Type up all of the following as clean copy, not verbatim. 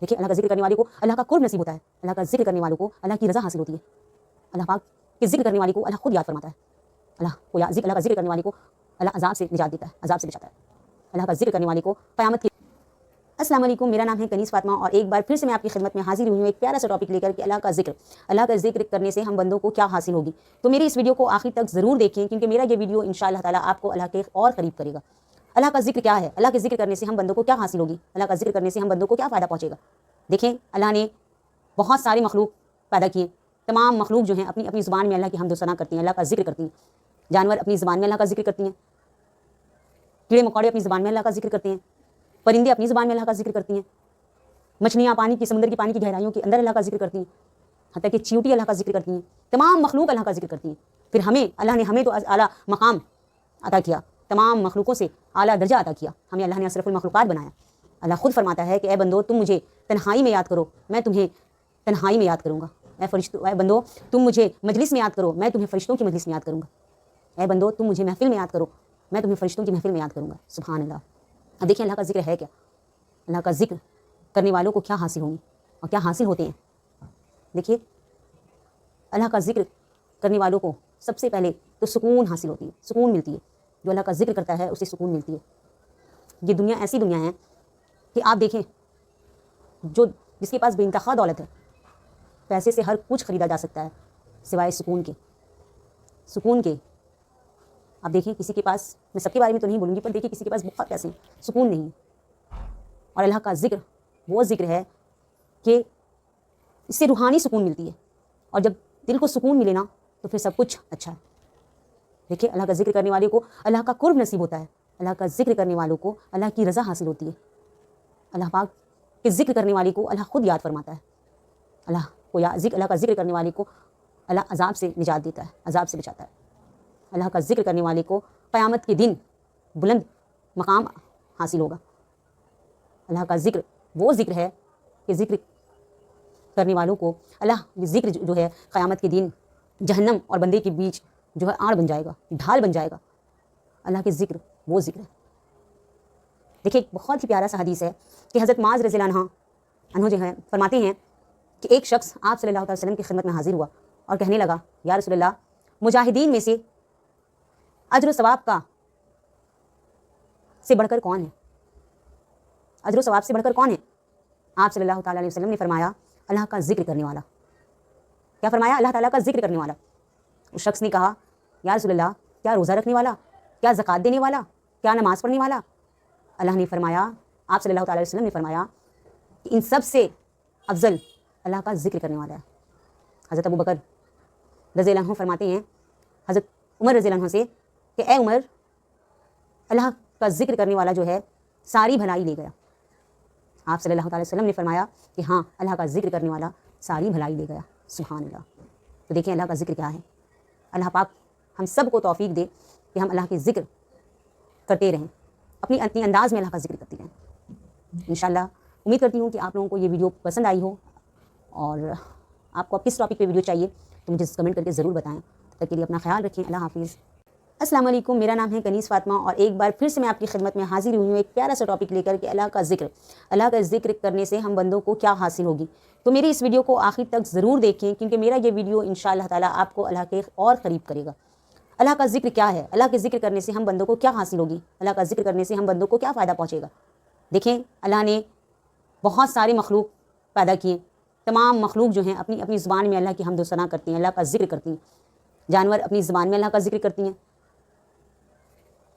देखिए अल्लाह का जिक्र करने वाले को अल्लाह का कुर्ब नसीब होता है, अल्लाह का जिक्र करने वालों को अल्लाह की रज़ा हासिल होती है, अल्लाह पाक के जिक्र करने वाले को अल्लाह खुद याद फरमाता है, अल्लाह का जिक्र करने वाले को अल्लाह अजाब से निजात देता है, अजाब से बचाता है, अल्लाह का जिक्र करने वाले को क़यामत की। अस्सलाम वालेकुम, मेरा नाम है कनीज़ फ़ातिमा और एक बार फिर से मैं आपकी खिदमत में हाजिर हुई हूँ एक प्यारा सा टॉपिक लेकर कि अल्लाह का जिक्र करने से हम बंदों को क्या हासिल होगी। तो मेरी इस वीडियो को आखिर तक ज़रूर देखें क्योंकि मेरा ये वीडियो इंशाअल्लाह ताला आपको अल्लाह के और करीब करेगा। अल्लाह का जिक्र क्या है, अल्लाह के जिक्र करने से हम बंदों को क्या हासिल होगी, अल्लाह का जिक्र करने से हम बंदों को क्या फ़ायदा पहुँचेगा। देखें अल्लाह ने बहुत सारे मखलूक पैदा किए, तमाम मखलूक जो हैं अपनी अपनी ज़ुबान में अल्लाह की हम्द व सना करती हैं, अल्लाह का जिक्र करती हैं। जानवर अपनी ज़ुबान में अल्लाह का जिक्र करती हैं, कीड़े मकोड़े अपनी ज़ुबान में अल्लाह का जिक्र करते हैं, परिंदे अपनी ज़ुबान में अल्लाह का जिक्र करती हैं, मछलियाँ पानी की समुद्र की पानी की गहराइयों के अंदर अल्लाह का जिक्र करती हैं, हत्ता कि चींटी अल्लाह का जिक्र करती हैं, तमाम मखलूक अल्लाह का जिक्र करती हैं। फिर अल्लाह ने हमें तो आला मकाम अता किया, तमाम मखलूकों से आला दर्जा अता किया, हमें अल्लाह ने अशरफुल मखलूक़ात बनाया। अल्लाह खुद फरमाता है कि ए बंदो तुम मुझे तन्हाई में याद करो, मैं तुम्हें तन्हाई में याद करूँगा। ए बंदो तुम मुझे मजलिस में याद करो, मैं तुम्हें फ़रिश्तों की मजलिस में याद करूँगा। ए बंदो तुम मुझे महफिल में याद करो, मैं तुम्हें फ़रिश्तों की महफिल में याद करूँगा। सुभान अल्लाह। अब देखिए अल्लाह का जिक्र है क्या, अल्लाह का जिक्र करने वालों को क्या हासिल होंगे और क्या हासिल होते हैं। देखिए अल्लाह का जिक्र करने वालों को सबसे पहले तो सुकून हासिल होती है, सुकून मिलती है। जो अल्लाह का जिक्र करता है उसे सुकून मिलती है। ये दुनिया ऐसी दुनिया है कि आप देखें जिसके पास बेइंतहा दौलत है, पैसे से हर कुछ ख़रीदा जा सकता है सिवाय सुकून के। आप देखें किसी के पास, मैं सबके बारे में तो नहीं बोलूँगी, पर देखिए किसी के पास बहुत पैसे हैं, सुकून नहीं है। और अल्लाह का जिक्र वो जिक्र है कि इससे रूहानी सुकून मिलती है, और जब दिल को सुकून मिले ना तो फिर सब कुछ अच्छा है। देखिए अल्लाह का जिक्र करने वाले को अल्लाह का कुर्ब नसीब होता है, अल्लाह का जिक्र करने वालों को अल्लाह की रज़ा हासिल होती है, अल्लाह पाक के जिक्र करने वाले को अल्लाह खुद याद फरमाता है, अल्लाह का जिक्र करने वाले को अल्लाह अजाब से निजात देता है, अजाब से बचाता है। अल्लाह का जिक्र करने वाले को क़यामत के दिन बुलंद मकाम हासिल होगा। अल्लाह का जिक्र वो जिक्र है कि जिक्र करने वालों को अल्लाह जिक्र जो है क़यामत के दिन जहन्नम और बंदे के बीच जो है आड़ बन जाएगा, ढाल बन जाएगा। अल्लाह के जिक्र वो जिक्र है। देखिए एक बहुत ही प्यारा सा हदीस है कि हज़रत माज़ रज़ियल्लाहु अन्हु जो है फरमाते हैं कि एक शख्स आप सल्लल्लाहु अलैहि वसल्लम की खिदमत में हाजिर हुआ और कहने लगा, या रसूलल्लाह, मुजाहिदीन में से अज्र व सवाब का से बढ़कर कौन है, अज्र व सवाब से बढ़कर कौन है। आप सल्लल्लाहु अलैहि वसल्लम ने फरमाया, अल्लाह का जिक्र करने वाला। क्या फरमाया? अल्लाह ताला का जिक्र करने वाला। उस शख्स ने कहा, या रसूलल्लाह, क्या रोज़ा रखने वाला, क्या ज़कात देने वाला, क्या नमाज़ पढ़ने वाला। अल्लाह ने फरमाया, आप सल्लल्लाहु अलैहि वसल्लम ने फरमाया कि इन सब से अफजल अल्लाह का जिक्र करने वाला है। हज़रत अबू बकर रज़ियल्लाहु अन्हु फरमाते हैं हज़रत उमर रज़ियल्लाहु अन्हु से कि ए उमर, अल्लाह का जिक्र करने वाला जो है सारी भलाई ले गया। आप सल्लल्लाहु अलैहि वसल्लम ने फरमाया कि हाँ, अल्लाह का जिक्र करने वाला सारी भलाई ले गया। सुभान अल्लाह। तो देखिए अल्लाह का जिक्र क्या है। अल्लाह पाक हम सब को तौफीक दे कि हम अल्लाह के जिक्र करते रहें, अपनी अंदाज़ में अल्लाह का जिक्र करते रहें। इंशाअल्लाह उम्मीद करती हूँ कि आप लोगों को ये वीडियो पसंद आई हो, और आपको किस टॉपिक पे वीडियो चाहिए तो मुझे कमेंट करके ज़रूर बताएं। तब तक के लिए अपना ख्याल रखें। अल्लाह हाफिज़। अस्सलाम वालेकुम, मेरा नाम है कनीज़ फ़ातिमा और एक बार फिर से मैं आपकी खिदमत में हाजिर हुई हूँ एक प्यारा सा टॉपिक लेकर कि अल्लाह का जिक्र करने से हम बंदों को क्या हासिल होगी। तो मेरी इस वीडियो को आखिर तक ज़रूर देखें क्योंकि मेरा ये वीडियो इंशाअल्लाह ताला आपको अल्लाह के और करीब करेगा। अल्लाह का जिक्र क्या है, अल्लाह के जिक्र करने से हम बंदों को क्या हासिल होगी, अल्लाह का जिक्र करने से हम बंदों को क्या फ़ायदा पहुँचेगा। देखें अल्लाह ने बहुत सारे मखलूक पैदा किए, तमाम मखलूक जो हैं अपनी अपनी ज़ुबान में अल्लाह की हम्द व सना करती हैं, अल्लाह का जिक्र करती हैं। जानवर अपनी ज़ुबान में अल्लाह का जिक्र करती हैं,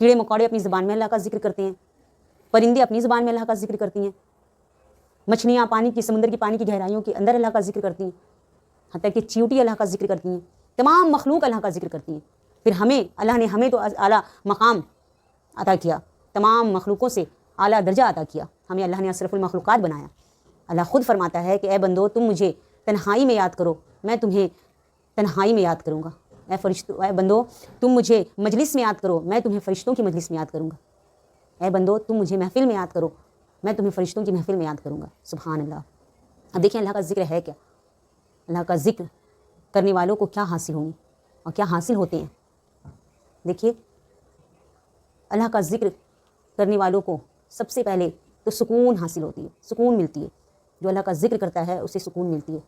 कीड़े मकोड़े अपनी ज़ुबान में अल्लाह का जिक्र करते हैं, परिंदे अपनी ज़ुबान में अल्लाह का जिक्र करती हैं, मछलियाँ पानी की समुद्र की पानी की गहराइयों के अंदर अल्लाह का जिक्र करती हैं, हत्ता कि चींटी अल्लाह का जिक्र करती हैं, तमाम मखलूक अल्लाह का जिक्र करती हैं। फिर अल्लाह ने हमें तो आला मकाम अता किया, तमाम मखलूकों से आला दर्जा अता किया, हमें अल्लाह ने अशरफुल मखलूक़ात बनाया। अल्लाह खुद फरमाता है कि ए बंदो तुम मुझे तन्हाई में याद करो, मैं तुम्हें तन्हाई में याद करूँगा। ए बंदो तुम मुझे मजलिस में याद करो, मैं तुम्हें फ़रिश्तों की मजलिस में याद करूँगा। ए बंदो तुम मुझे महफिल में याद करो, मैं तुम्हें फ़रिश्तों की महफिल में याद करूँगा। सुभान अल्लाह। अब देखिए अल्लाह का जिक्र है क्या, अल्लाह का जिक्र करने वालों को क्या हासिल होंगे और क्या हासिल होते हैं। देखिए अल्लाह का जिक्र करने वालों को सबसे पहले तो सुकून हासिल होती है, सुकून मिलती है। جو اللہ کا ذکر کرتا ہے اسے سکون ملتی ہے.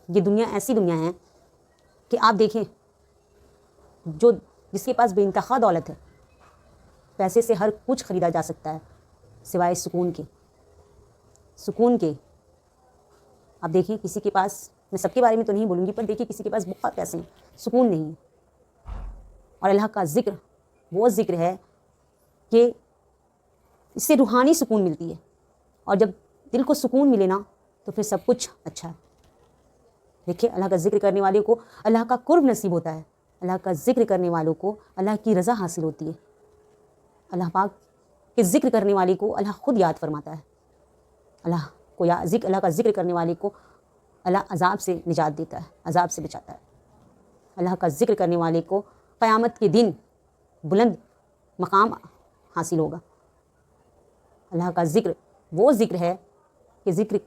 یہ دنیا ایسی دنیا ہے کہ آپ دیکھیں جس کے پاس بے انتہا دولت ہے، پیسے سے ہر کچھ خریدا جا سکتا ہے سوائے سکون کے. آپ دیکھیں کسی کے پاس، میں سب کے بارے میں تو نہیں بولوں گی، پر دیکھیں کسی کے پاس بہت پیسے ہیں، سکون نہیں ہے. اور اللہ کا ذکر وہ ذکر ہے کہ اس سے روحانی سکون ملتی ہے، اور جب دل کو سکون ملے نا تو پھر سب کچھ اچھا ہے. دیکھیں اللہ کا ذکر کرنے والے کو اللہ کا قرب نصیب ہوتا ہے. اللہ کا ذکر کرنے والوں کو اللہ کی رضا حاصل ہوتی ہے. اللہ پاک کے ذکر کرنے والے کو اللہ خود یاد فرماتا ہے. اللہ کا ذکر کرنے والے کو اللہ عذاب سے نجات دیتا ہے، عذاب سے بچاتا ہے. اللہ کا ذکر کرنے والے کو قیامت کے دن بلند مقام حاصل ہوگا. اللہ کا ذکر وہ ذکر ہے کہ ذکر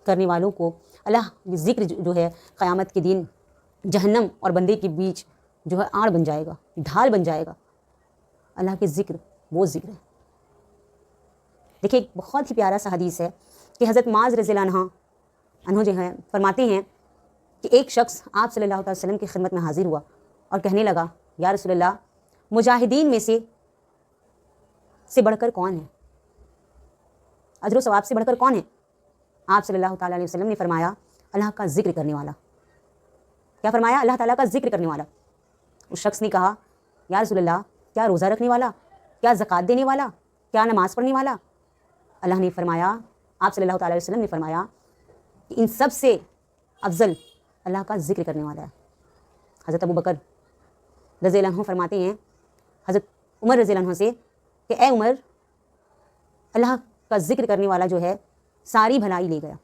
کرنے والوں کو اللہ ذکر جو ہے قیامت کے دن جہنم اور بندے کے بیچ جو ہے آڑ بن جائے گا، ڈھال بن جائے گا. اللہ کے ذکر وہ ذکر ہے. دیکھیں ایک بہت ہی پیارا سا حدیث ہے کہ حضرت معاذ رضی اللہ عنہ جو ہیں فرماتے ہیں کہ ایک شخص آپ صلی اللہ علیہ وسلم کی خدمت میں حاضر ہوا اور کہنے لگا، یا رسول اللہ، مجاہدین میں سے بڑھ کر کون ہے؟ اجر و ثواب سے بڑھ کر کون ہے؟ آپ صلی اللہ تعالیٰ علیہ وسلم نے فرمایا، اللہ کا ذکر کرنے والا. کیا فرمایا؟ اللہ تعالیٰ کا ذکر کرنے والا. اس شخص نے کہا، یا رسول اللہ، کیا روزہ رکھنے والا، کیا زکوٰۃ دینے والا، کیا نماز پڑھنے والا؟ اللہ نے فرمایا، آپ صلی اللہ تعالیٰ علیہ وسلم نے فرمایا کہ ان سب سے افضل اللہ کا ذکر کرنے والا ہے. حضرت ابو بکر رضی اللہ عنہ فرماتے ہیں حضرت عمر رضی اللہ عنہ سے کہ اے عمر، اللہ کا ذکر کرنے والا جو ہے ساری بھلائی لے گیا.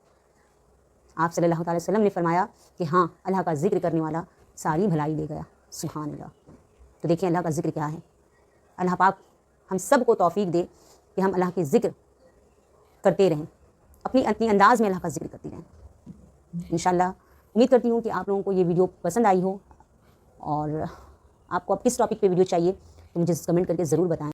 آپ صلی اللہ تعالیٰ وسلم نے فرمایا کہ ہاں، اللہ کا ذکر کرنے والا ساری بھلائی لے گیا. سبحان اللہ. تو دیکھیں اللہ کا ذکر کیا ہے. اللہ پاک ہم سب کو توفیق دے کہ ہم اللہ کے ذکر کرتے رہیں، اپنی انداز میں اللہ کا ذکر کرتے رہیں. انشاءاللہ امید کرتی ہوں کہ آپ لوگوں کو یہ ویڈیو پسند آئی ہو، اور آپ کو اب کس ٹاپک پہ ویڈیو چاہیے تو مجھے کمنٹ کر کے ضرور بتائیں.